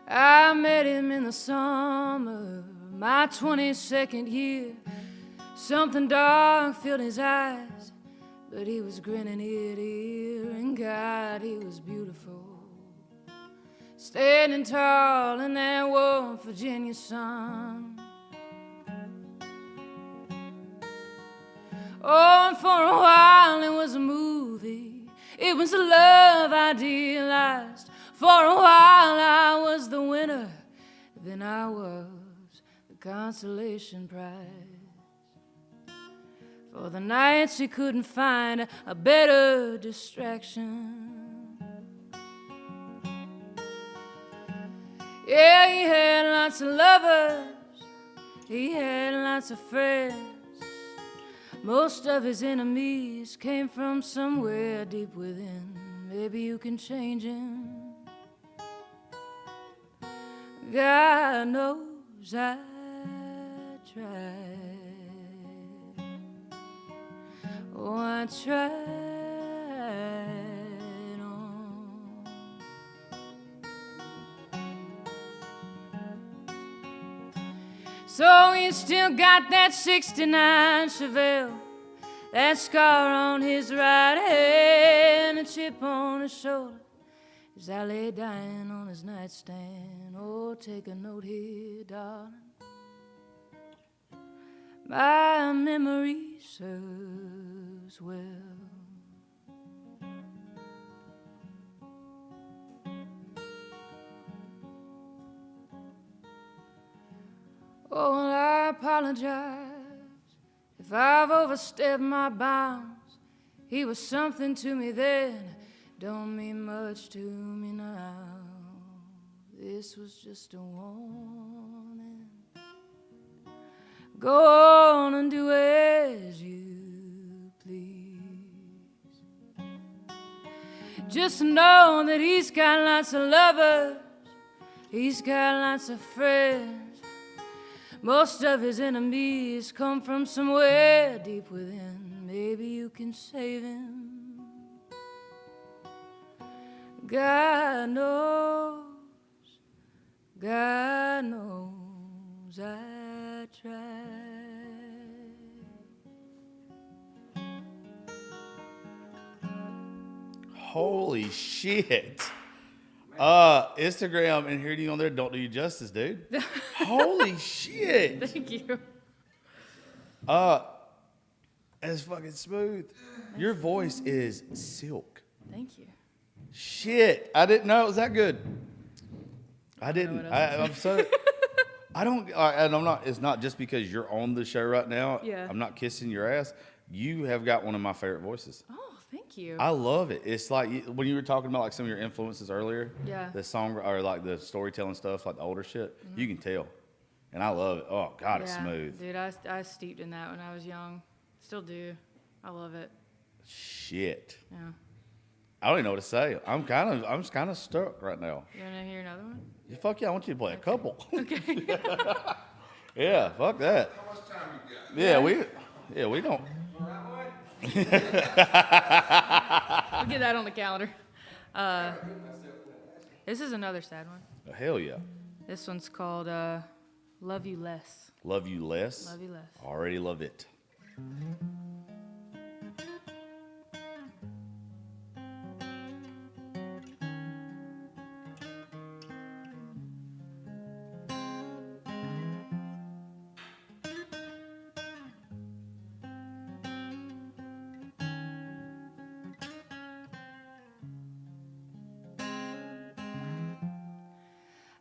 I met him in the summer, my 22nd year. Something dark filled his eyes, but he was grinning ear to ear, and God, he was beautiful. Standing tall in that warm Virginia sun. Oh, and for a while it was a movie. It was a love idealized. For a while I was the winner, then I was the consolation prize. For the nights he couldn't find a better distraction. Yeah, he had lots of lovers, he had lots of friends. Most of his enemies came from somewhere deep within. Maybe you can change him. God knows I tried. Oh, I tried on. So he still got that 69 Chevelle, that scar on his right hand, a chip on his shoulder as I lay dying on his nightstand. Oh, take a note here, darling. My memory serves well. Oh, well, I apologize if I've overstepped my bounds. He was something to me then, don't mean much to me now. This was just a warning. Go on and do as you please. Just know that he's got lots of lovers, he's got lots of friends. Most of his enemies come from somewhere deep within. Maybe you can save him. God knows, God knows I tried. Holy shit. Instagram and hearing you on there don't do you justice, dude. Holy shit. Thank you. It's fucking smooth. Your voice is silk. Thank you. Shit. I didn't know it was that good. I didn't. what else to I'm so. I don't, and I'm not. It's not just because you're on the show right now. Yeah. I'm not kissing your ass. You have got one of my favorite voices. Oh, thank you. I love it. It's like when you were talking about like some of your influences earlier. Yeah. The song or like the storytelling stuff, like the older shit. Mm-hmm. You can tell, and I love it. Oh God, it's smooth. Dude, I steeped in that when I was young. Still do. I love it. Shit. Yeah. I don't even know what to say. I'm just kind of stuck right now. You want to hear another one? Yeah, fuck yeah, I want you to play a couple. Okay. Yeah, fuck that. How much time you got? We don't. We'll get that on the calendar. This is another sad one. Oh, hell yeah. This one's called Love You Less. Love you less. Love you less. Already love it.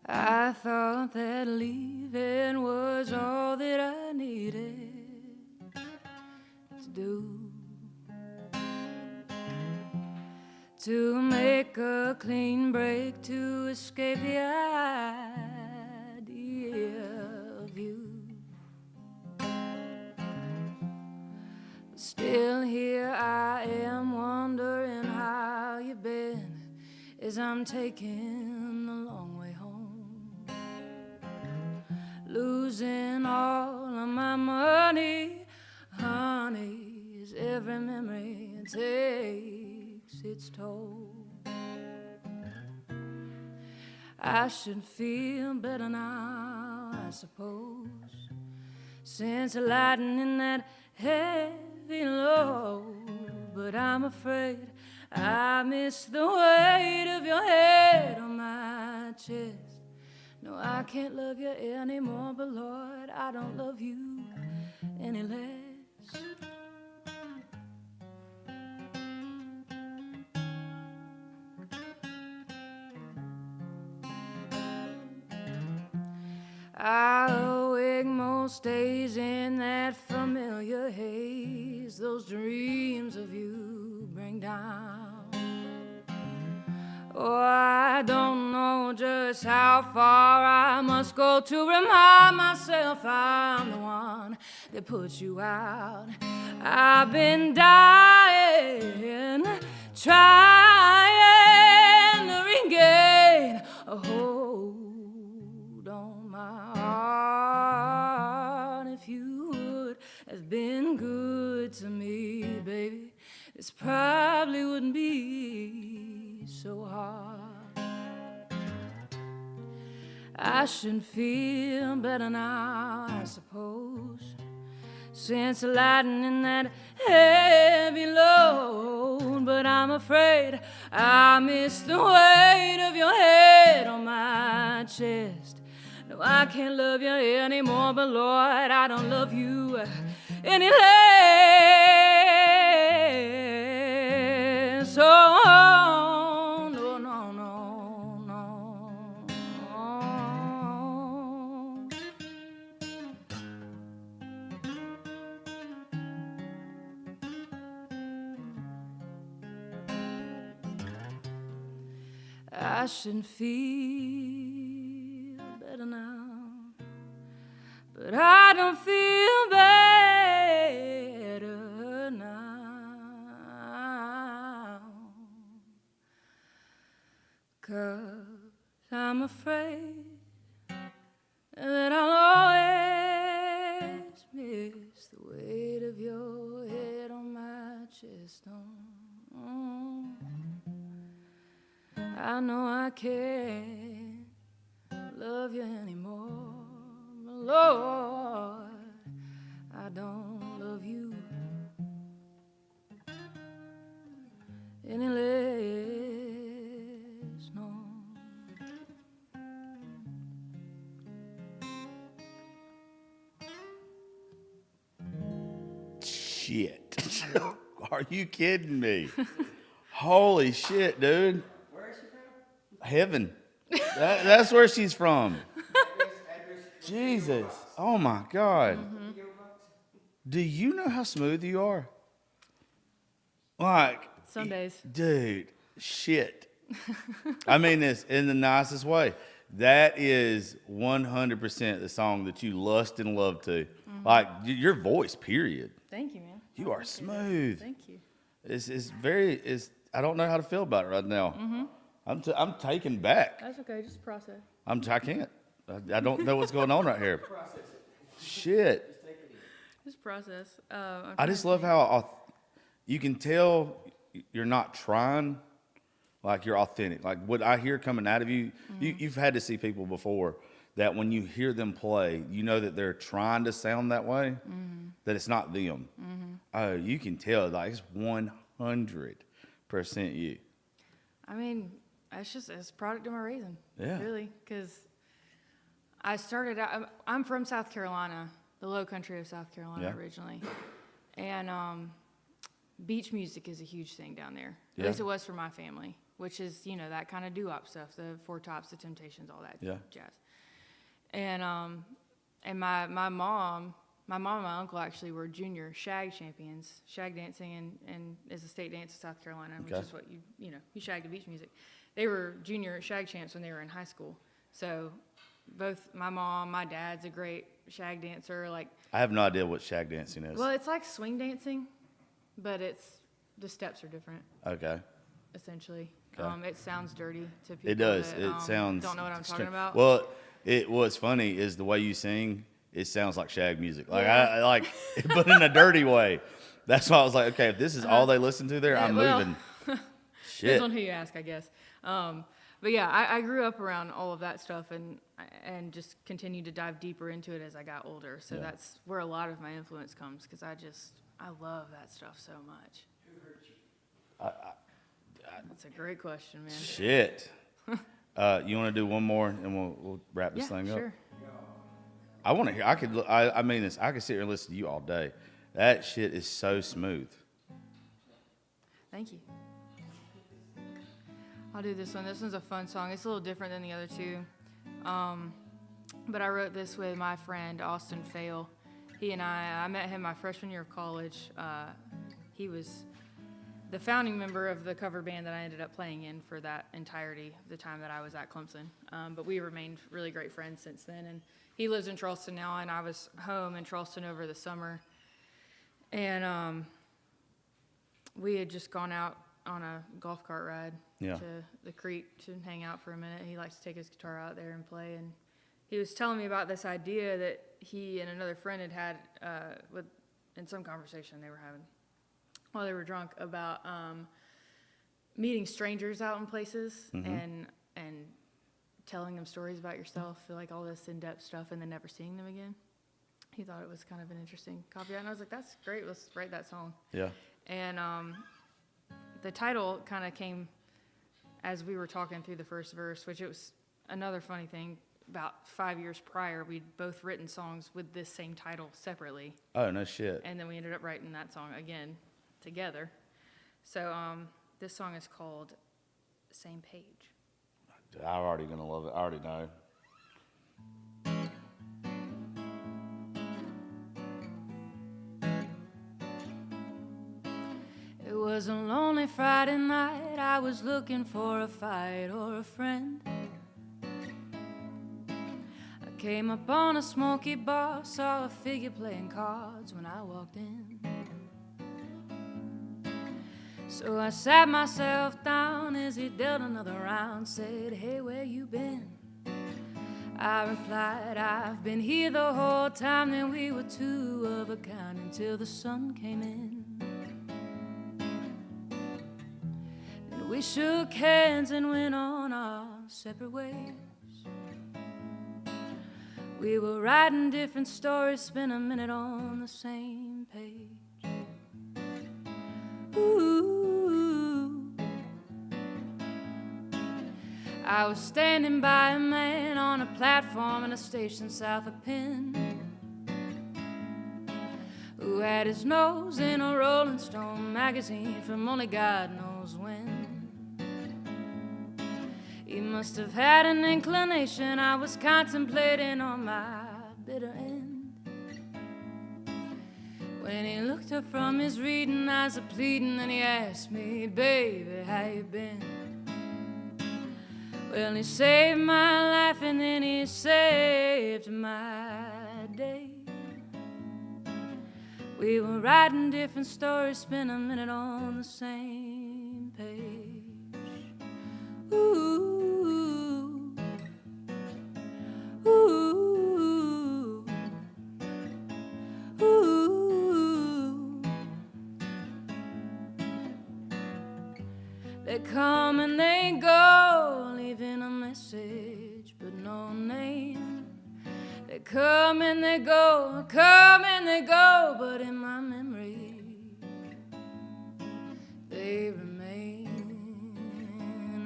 I thought that leaving was all that I needed to do, to make a clean break, to escape the idea of you. But still here I am wondering how you've been as I'm taking the long way home. Losing all of my money, honey, as every memory takes its toll. I should feel better now, I suppose, since lightening that heavy load. But I'm afraid I miss the weight of your head on my chest. No, I can't love you anymore, but Lord, I don't love you any less. I awake most days in that familiar haze. Those dreams of you bring down. Oh, I don't know just how far I must go to remind myself I'm the one that put you out. I've been dying, trying to regain a hold on my heart. If you would have been good to me, baby, this probably wouldn't be so hard. I should feel better now, I suppose, since lightening that heavy load. But I'm afraid I miss the weight of your head on my chest. No, I can't love you anymore, but Lord, I don't love you any less. Oh, no, no, no, no. I should feel better now, but I don't feel better now, 'cause I'm afraid that I'll always miss the weight of your head on my chest. I know I can't love you anymore, Lord, I don't love you any less, no. Shit. Are you kidding me? Holy shit, dude. Where is she from? Heaven. That's where she's from. Address. Jesus. Oh my God. Do you know how smooth you are? Like, Some days. dude, shit. I mean this in the nicest way. That is 100% the song that you lust and love to. Like, your voice, period. Thank you, man. You are smooth. Thank you. I don't know how to feel about it right now. I'm taken back. That's okay. Just process. I can't. I don't know what's going on right here. Shit. Just process. I just love how you can tell you're not trying, like you're authentic. Like what I hear coming out of you, you've had to see people before that when you hear them play, you know that they're trying to sound that way, that it's not them. Oh, you can tell, like it's 100% you. I mean, it's a product of my raising. Yeah. Really, because I started out. I'm from South Carolina, the Low Country of South Carolina originally, and beach music is a huge thing down there. At least it was for my family, which is that kind of doo-wop stuff, the Four Tops, the Temptations, all that jazz. And my mom and my uncle actually were junior shag champions, shag dancing, and is a state dance in South Carolina, which is what you shag to beach music. They were junior shag champs when they were in high school. So both my dad's a great shag dancer. Like, I have no idea what shag dancing is. well, it's like swing dancing, but the steps are different. Okay. Essentially, Okay. it sounds dirty to people. It does. That, It sounds. don't know what I'm talking about. Well, what's funny is the way you sing. It sounds like shag music. Like Yeah. but in a dirty way. That's why I was like, okay, if this is all they listen to there, I'm well, moving. Shit. Depends on who you ask, I guess. But yeah, I grew up around all of that stuff and just continued to dive deeper into it as I got older. So that's where a lot of my influence comes, because I love that stuff so much. Who hurt you? That's a great question, man. Shit. You want to do one more and we'll wrap this thing up? Sure. I want to hear. I mean this. I could sit here and listen to you all day. That shit is so smooth. Thank you. I'll do this one. This one's a fun song. It's a little different than the other two. But I wrote this with my friend, Austin Fail. He and I met him my freshman year of college. He was the founding member of the cover band that I ended up playing in for that entirety of the time that I was at Clemson. But we remained really great friends since then. And he lives in Charleston now, and I was home in Charleston over the summer. And we had just gone out on a golf cart ride to the creek to hang out for a minute. He likes to take his guitar out there and play. And he was telling me about this idea that he and another friend had in some conversation they were having while they were drunk about meeting strangers out in places and telling them stories about yourself, like all this in-depth stuff, and then never seeing them again. He thought it was kind of an interesting copy, and I was like, that's great, let's write that song. Yeah. And the title kind of came as we were talking through the first verse, which it was another funny thing. About 5 years prior, we'd both written songs with this same title separately. Oh, no shit. And then we ended up writing that song again together. So this song is called Same Page. I'm already going to love it. I already know. It was a lonely Friday night. I was looking for a fight or a friend. I came up on a smoky bar, saw a figure playing cards when I walked in. So I sat myself down as he dealt another round, said, hey, where you been? I replied, I've been here the whole time that we were two of a kind until the sun came in. Then we shook hands and went on our separate ways. We were writing different stories, spent a minute on the same page. Ooh. I was standing by a man on a platform in a station south of Penn, who had his nose in a Rolling Stone magazine from only God knows when. He must have had an inclination I was contemplating on my bitter end. When he looked up from his reading, eyes are pleading, and he asked me, baby, how you been? Well, he saved my life and then he saved my day. We were writing different stories, spent a minute on the same page. Ooh, ooh, ooh. They come and they go, leaving a message but no name. They come and they go, but in my memory they remain.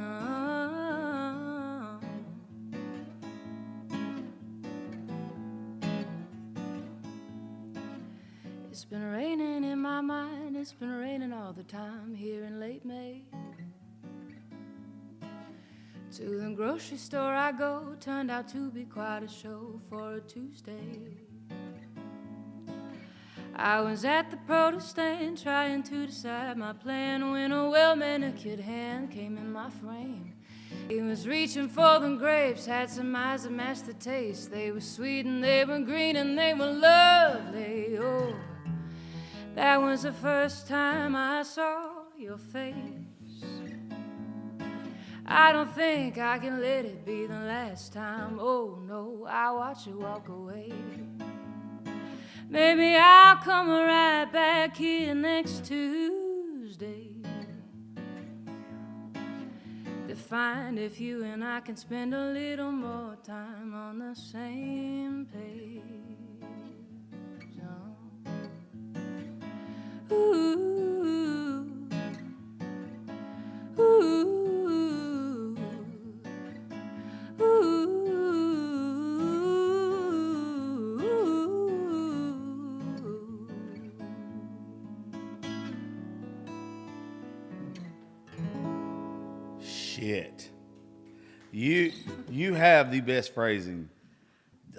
Oh. It's been raining in my mind, it's been raining all the time here in late May. To the grocery store I go, turned out to be quite a show for a Tuesday. I was at the produce stand trying to decide my plan when a well-manicured hand came in my frame. He was reaching for the grapes, had some eyes that matched the taste. They were sweet and they were green and they were lovely. Oh, that was the first time I saw your face. I don't think I can let it be the last time. Oh no, I watch you walk away. Maybe I'll come right back here next Tuesday to find if you and I can spend a little more time on the same page. Oh. Ooh, ooh. Shit. You have the best phrasing.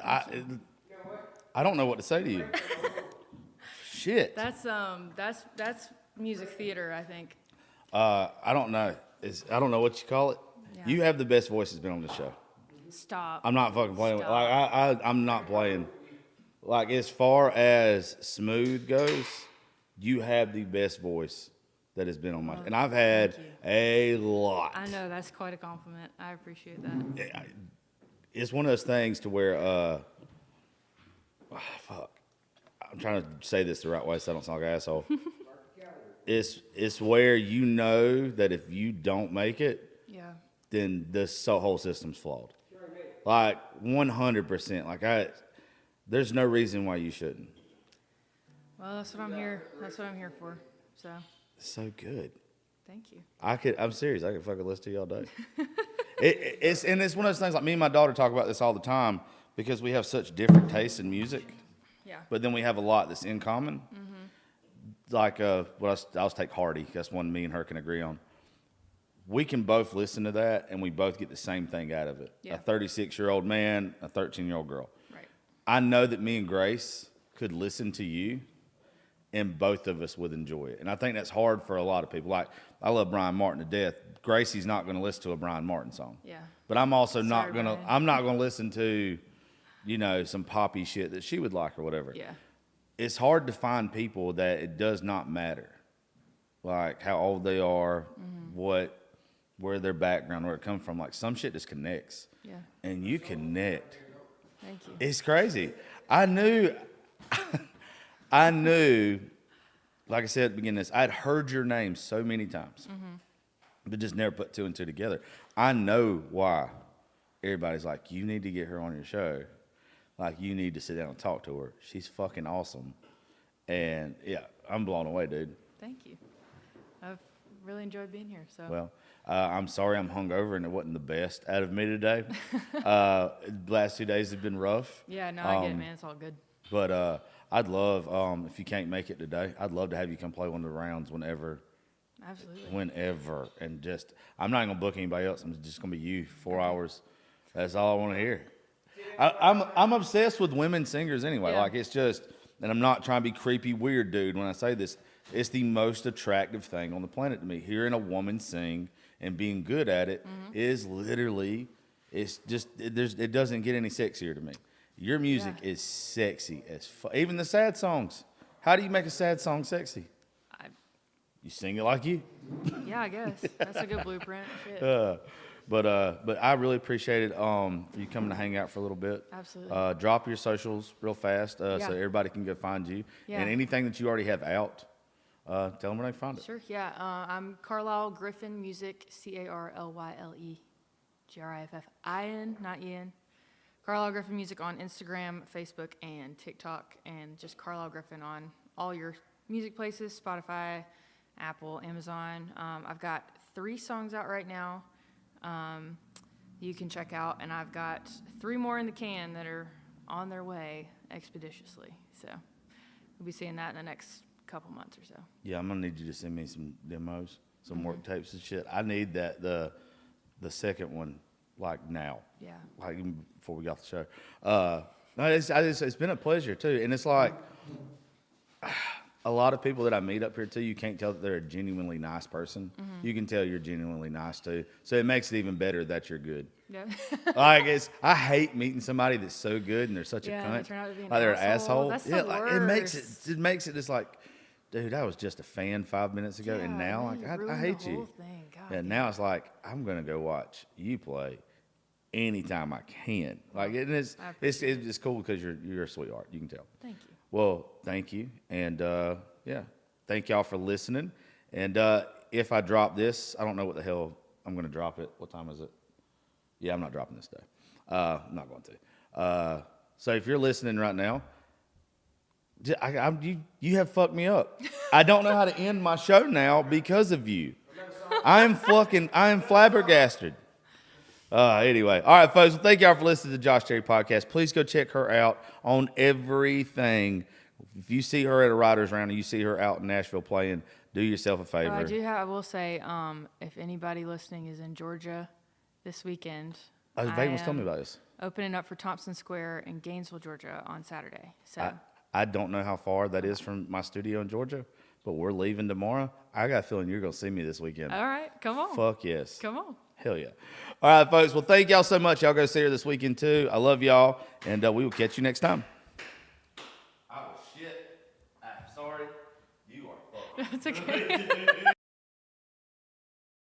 I don't know what to say to you. Shit. That's music theater, I think. I don't know. I don't know what you call it. Yeah. You have the best voice that's been on the show. Stop. I'm not fucking playing. Stop. I'm not playing. Like, as far as smooth goes, you have the best voice that has been on my. And I've had a lot. I know, that's quite a compliment. I appreciate that. It's one of those things to where, fuck. I'm trying to say this the right way so I don't sound like an asshole. It's where you know that if you don't make it, Yeah. then this whole system's flawed. Like 100%. Like there's no reason why you shouldn't. Well, that's what I'm here. That's what I'm here for. So, It's so good. thank you. I'm serious. I could fucking listen to you all day. It's one of those things. Like, me and my daughter talk about this all the time because we have such different tastes in music. Yeah. But then we have a lot that's in common. Mm-hmm. Like, I'll take Hardy. That's one me and her can agree on. We can both listen to that, and we both get the same thing out of it. Yeah. A 36-year-old man, a 13-year-old girl. Right. I know that me and Grace could listen to you, and both of us would enjoy it. And I think that's hard for a lot of people. Like, I love Brian Martin to death. Gracie's not going to listen to a Brian Martin song. Yeah. But I'm also not Sorry, going to. Brian. I'm not going to listen to, some poppy shit that she would like or whatever. Yeah. It's hard to find people that it does not matter, like how old they are, where their background, where it comes from. Like, some shit just connects. Yeah. And you connect. Thank you. It's crazy. I knew, like I said at the beginning of this, I'd heard your name so many times, but just never put two and two together. I know why everybody's like, you need to get her on your show. Like, you need to sit down and talk to her. She's fucking awesome. And, yeah, I'm blown away, dude. Thank you. I've really enjoyed being here. So. Well, I'm sorry I'm hungover and it wasn't the best out of me today. Last 2 days have been rough. Yeah, no, I get it, man. It's all good. But I'd love, if you can't make it today, I'd love to have you come play one of the rounds whenever. Absolutely. Whenever. And just, I'm not going to book anybody else. I'm just going to be you 4 hours. That's all I want to hear. I'm obsessed with women singers anyway. Yeah. Like it's just, and I'm not trying to be creepy weird, dude. When I say this, it's the most attractive thing on the planet to me. Hearing a woman sing and being good at it is literally, it's just it doesn't get any sexier to me. Your music is sexy as fuck. Even the sad songs. How do you make a sad song sexy? You sing it like you. Yeah, I guess that's a good blueprint. Shit. But I really appreciated you coming to hang out for a little bit. Absolutely. Drop your socials real fast so Yeah. everybody can go find you. Yeah. And anything that you already have out, tell them where they can find it. Sure. Yeah. I'm Carlyle Griffin Music. Carlyle Griffin, not Ian. Carlyle Griffin Music on Instagram, Facebook, and TikTok, and just Carlyle Griffin on all your music places: Spotify, Apple, Amazon. I've got 3 songs out right now. You can check out, and I've got 3 more in the can that are on their way expeditiously. So we'll be seeing that in the next couple months or so. Yeah, I'm gonna need you to send me some demos, some work tapes and shit. I need that the second one like now. Yeah. Like even before we got the show. No, it's been a pleasure too, and it's like a lot of people that I meet up here too. You can't tell that they're a genuinely nice person. You can tell you're genuinely nice too. So it makes it even better that you're good. Yeah. Like I hate meeting somebody that's so good and they're such a Yeah, cunt. They turn out to be an like they're an asshole. asshole. That's yeah, the like worst. it makes it just like, dude, I was just a fan 5 minutes ago, and Yeah, now man, you like I ruined hate the you. whole thing. God, And now it's like I'm gonna go watch you play anytime I can. Like it's cool because you're a sweetheart. You can tell. Thank you. Well, thank you, and yeah, thank y'all for listening. And if I drop this, I don't know what the hell I'm gonna drop it. What time is it? Yeah, I'm not dropping this day. I'm not going to. So if you're listening right now, you have fucked me up. I don't know how to end my show now because of you. I am flabbergasted. Anyway, all right, folks. Well, thank y'all for listening to the Josh Cherry Podcast. Please go check her out on everything. If you see her at a writer's round and you see her out in Nashville playing, do yourself a favor. I will say, if anybody listening is in Georgia this weekend, Vaden was telling me about this. Opening up for Thompson Square in Gainesville, Georgia on Saturday. So I don't know how far that is from my studio in Georgia, but we're leaving tomorrow. I got a feeling you're going to see me this weekend. all right, come on. Fuck yes. Come on. Hell yeah. All right, folks. Well, thank y'all so much. Y'all go see her this weekend, too. I love y'all, and we will catch you next time. Oh, shit. I'm sorry. You are fucked. That's okay.